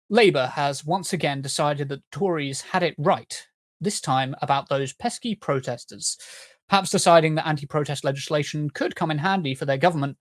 Labour has once again decided that the Tories had it right, this time about those pesky protesters. Perhaps deciding that anti protest legislation could come in handy for their government,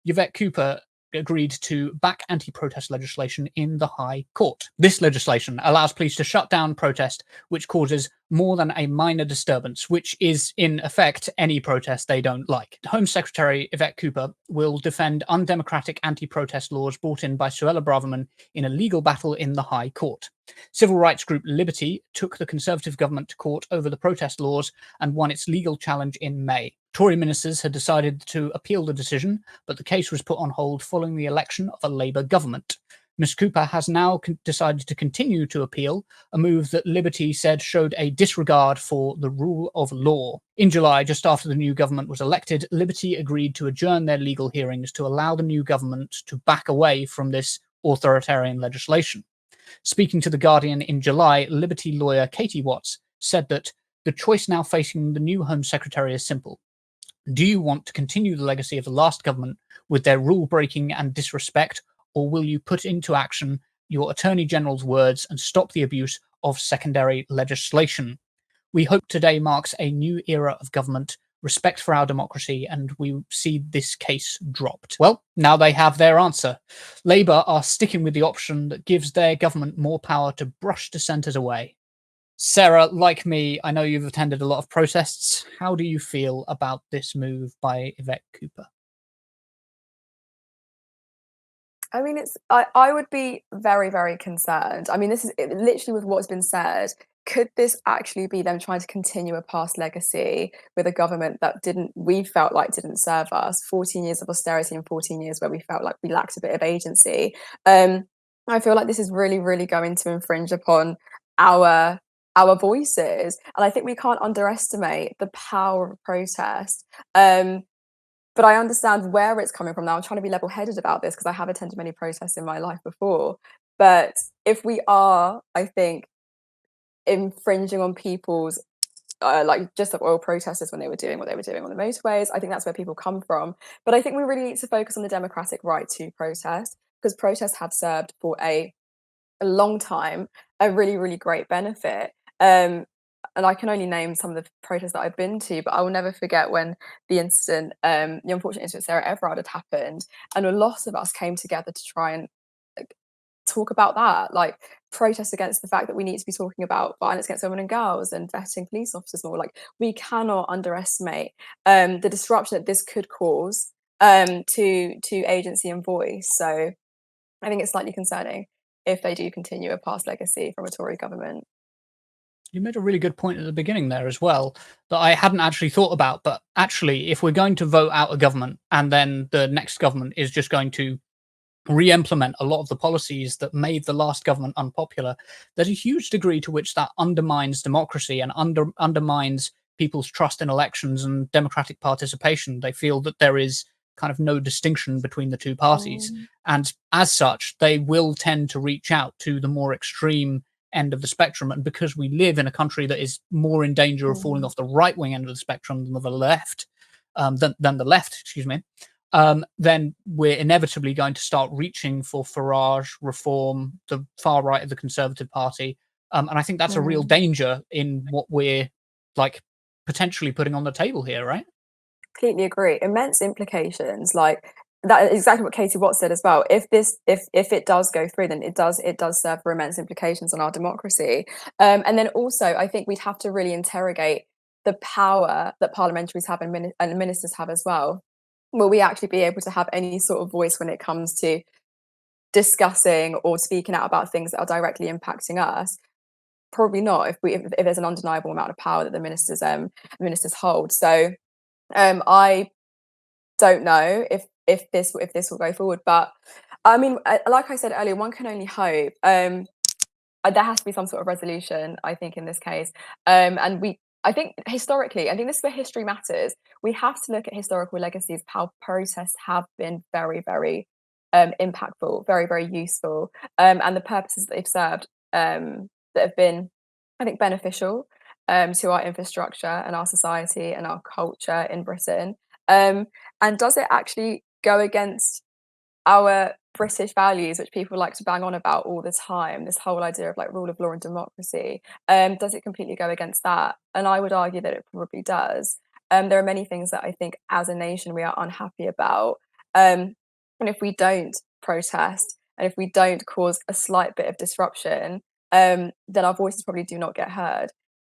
Yvette Cooper agreed to back anti protest legislation in the High Court. This legislation allows police to shut down protest which causes more than a minor disturbance, which is in effect any protest they don't like. Home Secretary Yvette Cooper will defend undemocratic anti protest laws brought in by Suella Braverman in a legal battle in the High Court. Civil rights group Liberty took the Conservative government to court over the protest laws and won its legal challenge in May. Tory ministers had decided to appeal the decision, but the case was put on hold following the election of a Labour government. Ms Cooper has now decided to continue to appeal, a move that Liberty said showed a disregard for the rule of law. In July, just after the new government was elected, Liberty agreed to adjourn their legal hearings to allow the new government to back away from this authoritarian legislation. Speaking to The Guardian in July, Liberty lawyer Katie Watts said that the choice now facing the new Home Secretary is simple. Do you want to continue the legacy of the last government with their rule breaking and disrespect, or will you put into action your Attorney General's words and stop the abuse of secondary legislation? We hope today marks a new era of government, respect for our democracy, and we see this case dropped. Well, now they have their answer. Labour are sticking with the option that gives their government more power to brush dissenters away. Sarah, like me, I know you've attended a lot of protests. How do you feel about this move by Yvette Cooper? I mean, I would be very, very concerned. I mean, this is literally with what's been said. Could this actually be them trying to continue a past legacy with a government that we felt like didn't serve us? 14 years of austerity and 14 years where we felt like we lacked a bit of agency. I feel like this is really, really going to infringe upon our voices, and I think we can't underestimate the power of protest. But I understand where it's coming from now. I'm trying to be level-headed about this because I have attended many protests in my life before. But if we are, I think, infringing on people's like just like oil protesters when they were doing what they were doing on the motorways, I think that's where people come from. But I think we really need to focus on the democratic right to protest, because protests have served for a long time a really, really great benefit. And I can only name some of the protests that I've been to, but I will never forget when the incident, the unfortunate incident with Sarah Everard had happened, and a lot of us came together to try and like, talk about that, like protest against the fact that we need to be talking about violence against women and girls and vetting police officers more. Like, we cannot underestimate the disruption that this could cause to agency and voice. So I think it's slightly concerning if they do continue a past legacy from a Tory government. You made a really good point at the beginning there as well that I hadn't actually thought about. But actually, if we're going to vote out a government and then the next government is just going to re-implement a lot of the policies that made the last government unpopular, there's a huge degree to which that undermines democracy and undermines people's trust in elections and democratic participation. They feel that there is kind of no distinction between the two parties, and as such they will tend to reach out to the more extreme end of the spectrum. And because we live in a country that is more in danger of falling off the right wing end of the spectrum than the left, than the left, excuse me, then we're inevitably going to start reaching for Farage, Reform, the far right of the Conservative Party. And I think that's a real danger in what we're like potentially putting on the table here, right? Completely agree. Immense implications. Like, that is exactly what Katie Watts said as well. If it does go through, then it does serve for immense implications on our democracy. And then also, I think we'd have to really interrogate the power that parliamentaries have and ministers have as well. Will we actually be able to have any sort of voice when it comes to discussing or speaking out about things that are directly impacting us? Probably not. If there's an undeniable amount of power that the ministers hold. So I don't know if this will go forward, but I mean, like I said earlier, one can only hope. There has to be some sort of resolution, I think, in this case. And I think historically, I think this is where history matters. We have to look at historical legacies, how protests have been very, very impactful, very, very useful, and the purposes that they've served that have been, I think, beneficial to our infrastructure and our society and our culture in Britain. And does it actually go against our British values, which people like to bang on about all the time, this whole idea of like rule of law and democracy, does it completely go against that? And I would argue that it probably does. There are many things that I think as a nation we are unhappy about. And if we don't protest and if we don't cause a slight bit of disruption, then our voices probably do not get heard.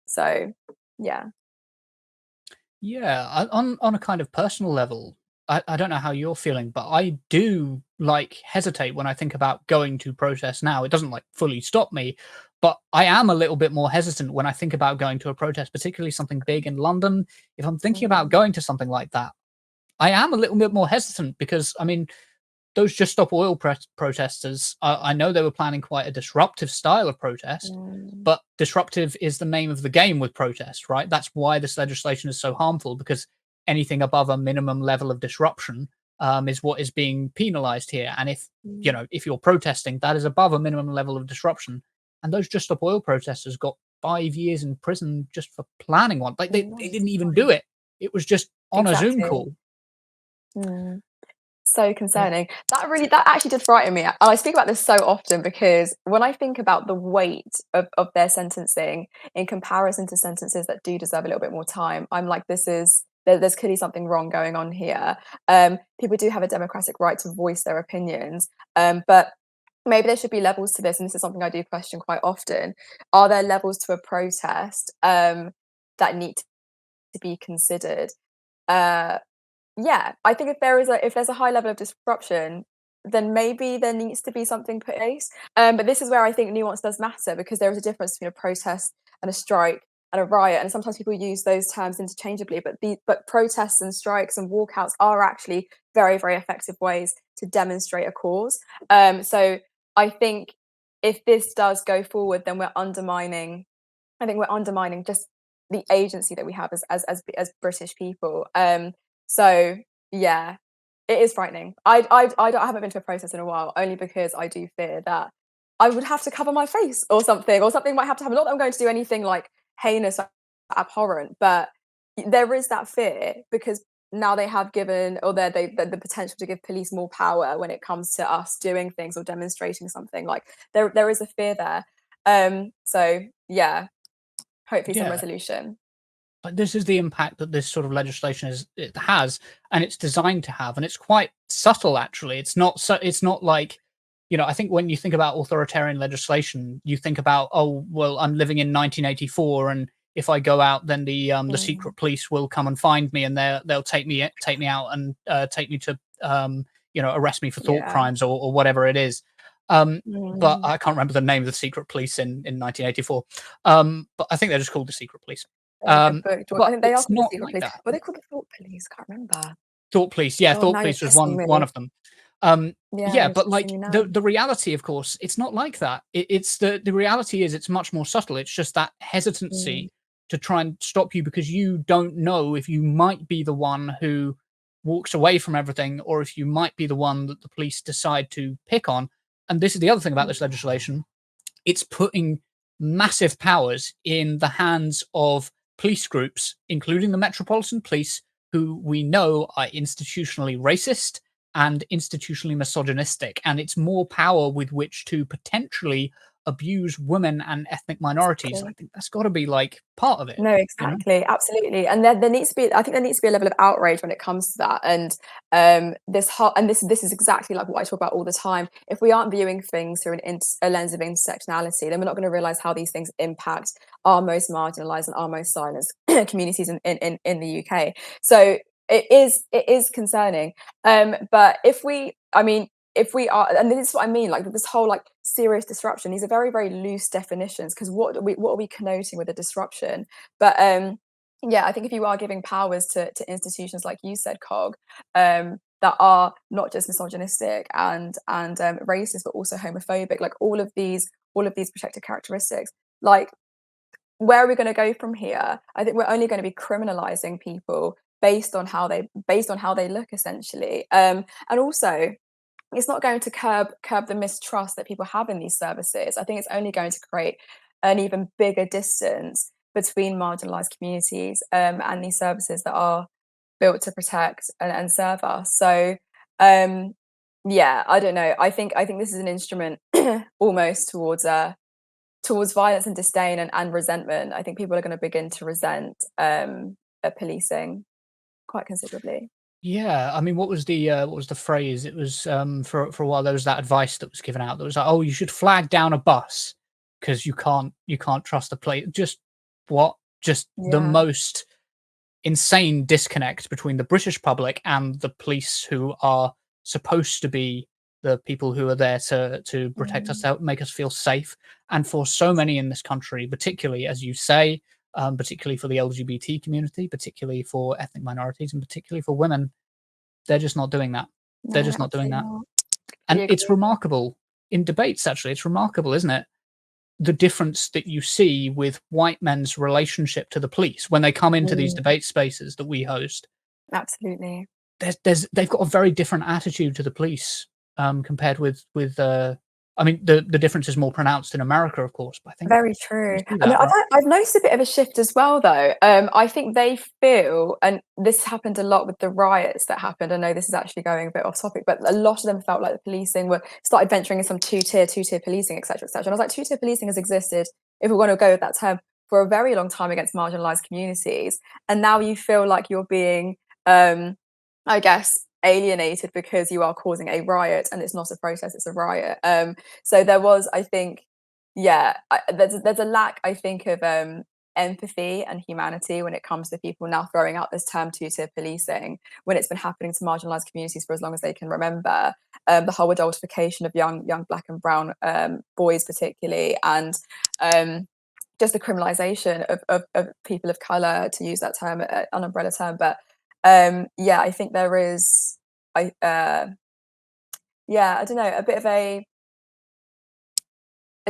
So, yeah. Yeah, on a kind of personal level, I don't know how you're feeling, but I do like hesitate when I think about going to protest now. It doesn't like fully stop me, but I am a little bit more hesitant when I think about going to a protest, particularly something big in London. If I'm thinking about Mm, going to something like that, I am a little bit more hesitant because I mean, those Just Stop Oil protesters, I know they were planning quite a disruptive style of protest, mm, but disruptive is the name of the game with protest, right? That's why this legislation is so harmful because anything above a minimum level of disruption is what is being penalized here. And if mm. if you're protesting, that is above a minimum level of disruption. And those Just Stop Oil protesters got 5 years in prison just for planning one. Like they Nice, didn't even do nice. it. It was just on a Zoom Exactly. call. Mm. So Yeah. concerning. That actually did frighten me. And I speak about this so often because when I think about the weight of their sentencing in comparison to sentences that do deserve a little bit more time, I'm like, there's clearly something wrong going on here. People do have a democratic right to voice their opinions, but maybe there should be levels to this. And this is something I do question quite often. Are there levels to a protest that need to be considered? Uh, yeah, I think if there's a high level of disruption, then maybe there needs to be something put in place. But this is where I think nuance does matter because there is a difference between a protest and a strike and a riot, and sometimes people use those terms interchangeably. But protests and strikes and walkouts are actually very very effective ways to demonstrate a cause. So I think if this does go forward, then we're undermining. I think we're undermining just the agency that we have as British people. So yeah, it is frightening. I haven't been to a protest in a while, only because I do fear that I would have to cover my face or something might have to happen. Not that I'm going to do anything like heinous, or abhorrent, but there is that fear because now they have given or the potential to give police more power when it comes to us doing things or demonstrating something. Like there is a fear there. So yeah, hopefully some Yeah. resolution. But this is the impact that this sort of legislation it has, and it's designed to have, and it's quite subtle actually. It's not like, I think when you think about authoritarian legislation, you think about, oh well, I'm living in 1984, and if I go out, then the Mm, secret police will come and find me, and they'll take me out and take me to arrest me for thought yeah. crimes or whatever it is. But Mm. I can't remember the name of the secret police in 1984. But I think they're just called the secret police. Like a Um, book. I but think they are it's called the not secret like police. that. Were they called the thought police? Can't remember. Thought Police, yeah, God, Thought now you're Police was testing one me. of them. Um, Yeah, yeah, you're but testing like me now. the reality, of course, it's not like that. It's the reality is it's much more subtle. It's just that Mm. hesitancy to try and stop you because you don't know if you might be the one who walks away from everything, or if you might be the one that the police decide to pick on. And this is the other thing about Mm. this legislation: it's putting massive powers in the hands of police groups, including the Metropolitan Police, who we know are institutionally racist and institutionally misogynistic. And it's more power with which to potentially abuse women and ethnic minorities. I Exactly. think that's got to be like part of it, No, you know? exactly, absolutely, and there needs to be I think there needs to be a level of outrage when it comes to that, and, this whole and this is exactly like what I talk about all the time. If we aren't viewing things through a lens of intersectionality, then we're not gonna realise how these things impact our most marginalised and our most silenced communities in the UK. So it is concerning, but if we are, and this is what I mean, like this whole like serious disruption, these are very, very loose definitions because what are we connoting with a disruption? But yeah, I think if you are giving powers to institutions like you said, Cog, that are not just misogynistic and racist, but also homophobic, like all of these protected characteristics, like where are we going to go from here? I think we're only going to be criminalizing people based on how they look essentially, and also it's not going to curb the mistrust that people have in these services. I think it's only going to create an even bigger distance between marginalized communities, and these services that are built to protect and serve us. So, um, Yeah, I don't know. I think this is an instrument almost towards violence and disdain and resentment. I think people are going to begin to resent policing quite considerably. Yeah, I mean, what was the phrase? It was for a while there was that advice that was given out that was like, oh, you should flag down a bus because you can't trust the plate. Just what? Just the Yeah. most insane disconnect between the British public and the police, who are supposed to be the people who are there to protect us, Mm, to help make us feel safe. And for so many in this country, particularly as you say, particularly for the LGBT community, particularly for ethnic minorities, and particularly for women, they're just not doing that. They're no, just not doing absolutely that. not. And Completely it's agree. remarkable in debates, actually. It's remarkable, isn't it? The difference that you see with white men's relationship to the police when they come into these Mm, debate spaces that we host. absolutely. They've got a very different attitude to the police, compared with I mean, the difference is more pronounced in America, of course, but I think Very you true. see I mean, that, right? I've noticed a bit of a shift as well, though. I think they feel, and this happened a lot with the riots that happened. I know this is actually going a bit off topic, but a lot of them felt like the policing were started venturing in some two-tier policing, etc., etc. And I was like, two-tier policing has existed, if we want to go with that term, for a very long time against marginalized communities, and now you feel like you're being, I guess, alienated because you are causing a riot, and it's not a protest; it's a riot. So there was, I think, yeah, there's a lack, I think, of empathy and humanity when it comes to people now throwing out this term two-tier policing when it's been happening to marginalised communities for as long as they can remember. The whole adultification of young black and brown boys, particularly, and um, just the criminalisation of people of colour, to use that term, an umbrella term. But yeah, I think there is, I yeah, I don't know, a bit of a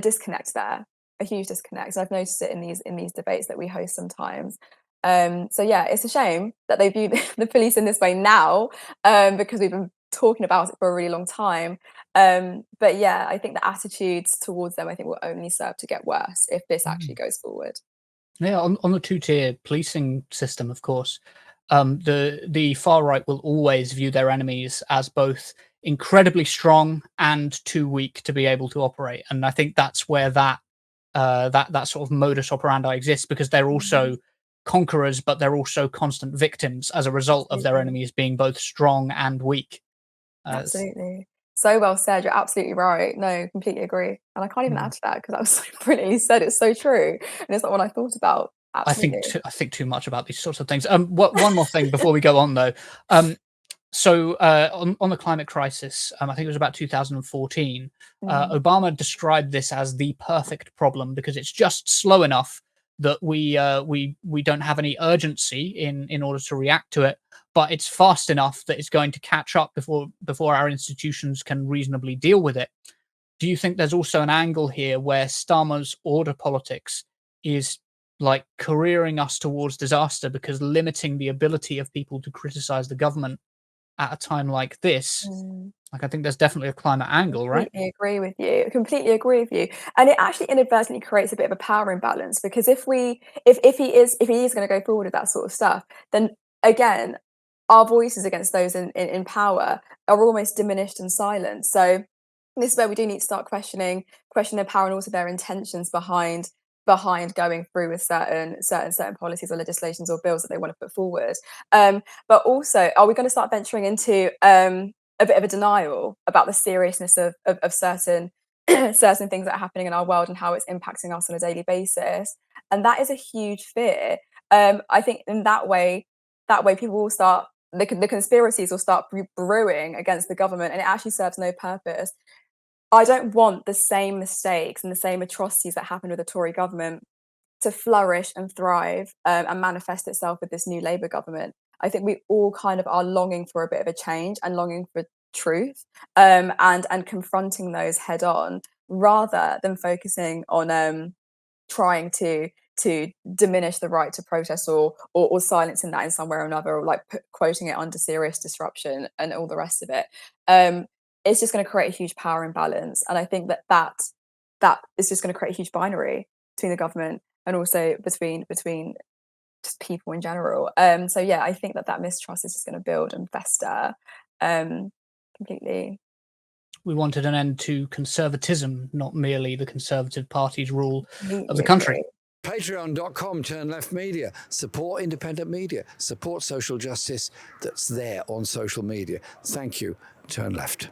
disconnect there, a huge disconnect. And I've noticed it in these debates that we host sometimes. So yeah, it's a shame that they view the police in this way now, because we've been talking about it for a really long time. But yeah, I think the attitudes towards them, I think, will only serve to get worse if this actually Mm. goes forward. Yeah, on the two-tier policing system, of course, the far right will always view their enemies as both incredibly strong and too weak to be able to operate, and I think that's where that sort of modus operandi exists, because they're Mm, also conquerors, but they're also constant victims as a result of their absolutely. enemies being both strong and weak. S Absolutely. So well said. You're absolutely right. No, completely agree. And I can't even mm. add to that because that was so brilliantly said. It's so true. And it's not what I thought about. Absolutely. I think too much about these sorts of things. One more thing before we go on, though. So on the climate crisis, I think it was about 2014. Mm, Obama described this as the perfect problem because it's just slow enough that we don't have any urgency in order to react to it, but it's fast enough that it's going to catch up before our institutions can reasonably deal with it. Do you think there's also an angle here where Starmer's order politics is like careering us towards disaster because limiting the ability of people to criticize the government at a time like this? mm. Like, I think there's definitely a climate angle, right? Completely agree with you. Completely agree with you. And it actually inadvertently creates a bit of a power imbalance because if he is going to go forward with that sort of stuff, then again, our voices against those in power are almost diminished and silenced. So this is where we do need to start questioning their power and also their intentions behind going through with certain policies or legislations or bills that they want to put forward. But also, are we going to start venturing into a bit of a denial about the seriousness of certain certain things that are happening in our world and how it's impacting us on a daily basis? And that is a huge fear. I think in that way people will start the conspiracies will start brewing against the government, and it actually serves no purpose. I don't want the same mistakes and the same atrocities that happened with the Tory government to flourish and thrive, and manifest itself with this new Labour government. I think we all kind of are longing for a bit of a change and longing for truth, and confronting those head on rather than focusing on trying to diminish the right to protest or silencing that in some way or another, or like quoting it under serious disruption and all the rest of it. Um, it's just going to create a huge power imbalance, and I think that is just going to create a huge binary between the government and also between just people in general. So yeah, I think that mistrust is just going to build and fester. Um, completely. We wanted an end to conservatism, not merely the Conservative Party's rule of the Completely country. agree. Patreon.com, Turn Left Media. Support independent media. Support social justice that's there on social media. Thank you, Turn Left.